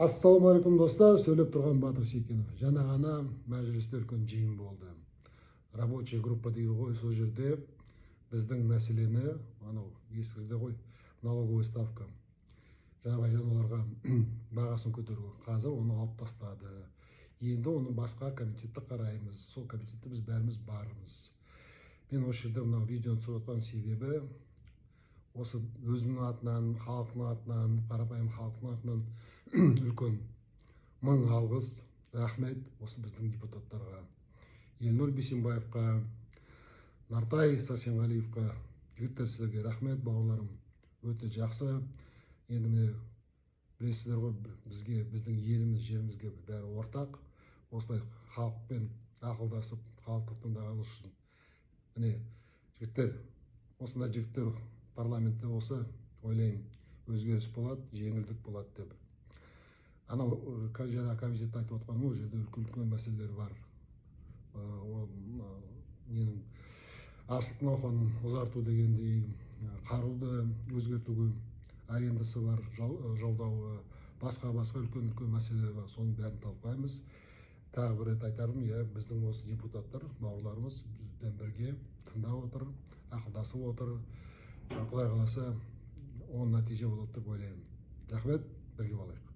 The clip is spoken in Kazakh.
Ассалаумағалейкум достар, сөйлеп тұрған Батыр Секенов. Жаңа ғана мәжілісте үлкен жиын болды. Рабочая группа дейді ғой, сол жерде біздің мәселені, анау ескізді ғой, налоговый ставка. Жаңа оларға бағасын көтеруге қазір оны алып тастады. Енді оны басқа комитетті қараймыз. Сол комитетте біз бәріміз бармыз. Мен осы жерде мынау видеоны түсіріп отқан себебі осы өзімнің атынан, халықтың атынан, қарапайым халықтың атынан үлкен мың алғыс, рахмет осы біздің депутаттарға. Елнұр Бейсенбаевқа, Нартай Сәрсенғалиевқа, жігіттер сіздерге рахмет, бауырларым. Өте жақсы. Енді міне білесіздер ғой, біздің еліміз, жерімізге бәрі ортақ. Осылай халықпен ақылдасып, халықты тыңдағанымыз үшін. Міне жігіттер, осындай жігіттер парламентте болса, ойлаймын, өзгеріс болады, жеңілдік болады деп. Анау жаңа комитетте айтып отқан ол жерде үлкен мәселелер бар. Ненің ашылық науқанын ұзарту дегендей, қаруды өзгертуге арендасы бар, жалдауы, басқа үлкен мәселелер бар. Соның бәрін талқылаймыз. Тағы бір рет айтарым, біздің осы депутаттар, бауырларымыз бізбен бірге тыңдап отыр, ақылдасып отыр. Құдай қаласа, оң нәтиже болады деп ойлаймын. Рахмет, бірге болайық.